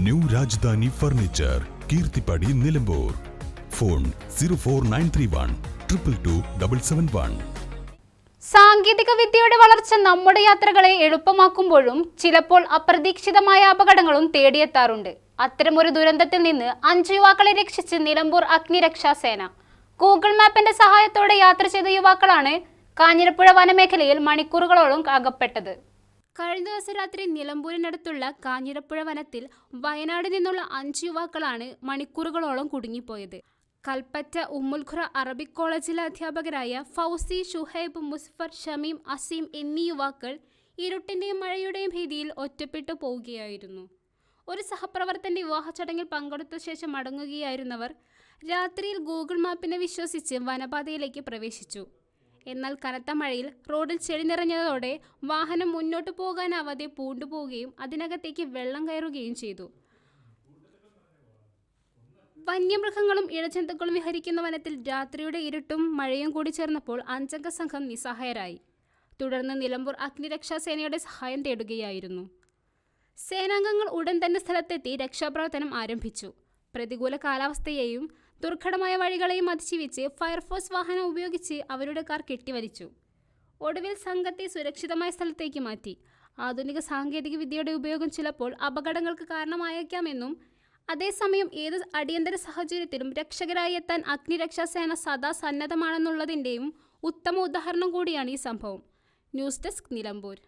New Rajdhani furniture, Keerthippadi, Nilambur. Phone 04931 222 771. സാങ്കേതിക വിദ്യയുടെ വളർച്ച നമ്മുടെ യാത്രകളെ എളുപ്പമാക്കുമ്പോഴും ചിലപ്പോൾ അപ്രതീക്ഷിതമായ അപകടങ്ങളും തേടിയെത്താറുണ്ട്. അത്തരമൊരു ദുരന്തത്തിൽ നിന്ന് 5 യുവാക്കളെ രക്ഷിച്ച് നിലമ്പൂർ അഗ്നിരക്ഷാസേന. ഗൂഗിൾ മാപ്പിന്റെ സഹായത്തോടെ യാത്ര ചെയ്ത യുവാക്കളാണ് കാഞ്ഞിരപ്പുഴ വനമേഖലയിൽ മണിക്കൂറുകളോളം അകപ്പെട്ടത്. കഴിഞ്ഞ ദിവസം രാത്രി നിലമ്പൂരിനടുത്തുള്ള കാഞ്ഞിരപ്പുഴ വനത്തിൽ വയനാട് നിന്നുള്ള 5 യുവാക്കളാണ് മണിക്കൂറുകളോളം കുടുങ്ങിപ്പോയത്. കൽപ്പറ്റ ഉമ്മുൽഖുറ അറബിക് കോളേജിലെ അധ്യാപകരായ ഫൗസി, ഷുഹൈബ്, മുസ്ഫർ, ഷമീം, അസീം എന്നീ യുവാക്കൾ ഇരുട്ടിന്റെയും മഴയുടെയും ഭീതിയിൽ ഒറ്റപ്പെട്ടു പോവുകയായിരുന്നു. ഒരു സഹപ്രവർത്തകന്റെ വിവാഹ ചടങ്ങിൽ പങ്കെടുത്ത ശേഷം മടങ്ങുകയായിരുന്നവർ രാത്രിയിൽ ഗൂഗിൾ മാപ്പിനെ വിശ്വസിച്ച് വനപാതയിലേക്ക് പ്രവേശിച്ചു. എന്നാൽ കനത്ത മഴയിൽ റോഡിൽ ചെളി നിറഞ്ഞതോടെ വാഹനം മുന്നോട്ട് പോകാനാവാതെ പൂണ്ടുപോവുകയും അതിനകത്തേക്ക് വെള്ളം കയറുകയും ചെയ്തു. വന്യമൃഗങ്ങളും ഇഴജന്തുക്കളും വിഹരിക്കുന്ന വനത്തിൽ രാത്രിയുടെ ഇരുട്ടും മഴയും കൂടി ചേർന്നപ്പോൾ 5 അംഗ സംഘം നിസ്സഹായരായി. തുടർന്ന് നിലമ്പൂർ അഗ്നിരക്ഷാസേനയുടെ സഹായം തേടുകയായിരുന്നു. സേനാംഗങ്ങൾ ഉടൻ തന്നെ സ്ഥലത്തെത്തി രക്ഷാപ്രവർത്തനം ആരംഭിച്ചു. പ്രതികൂല കാലാവസ്ഥയെയും ദുർഘടമായ വഴികളെയും അതിജീവിച്ച് ഫയർഫോഴ്സ് വാഹനം ഉപയോഗിച്ച് അവരുടെ കാർ കെട്ടിവലിച്ചു. ഒടുവിൽ സംഘത്തെ സുരക്ഷിതമായ സ്ഥലത്തേക്ക് മാറ്റി. ആധുനിക സാങ്കേതിക വിദ്യയുടെ ഉപയോഗം ചിലപ്പോൾ അപകടങ്ങൾക്ക് കാരണമായേക്കാമെന്നും അതേസമയം ഏത് അടിയന്തര സാഹചര്യത്തിലും രക്ഷകരായി എത്താൻ അഗ്നിരക്ഷാസേന സദാ സന്നദ്ധമാണെന്നുള്ളതിൻ്റെയും ഉത്തമ ഉദാഹരണം കൂടിയാണ് ഈ സംഭവം. News desk, Nilambur.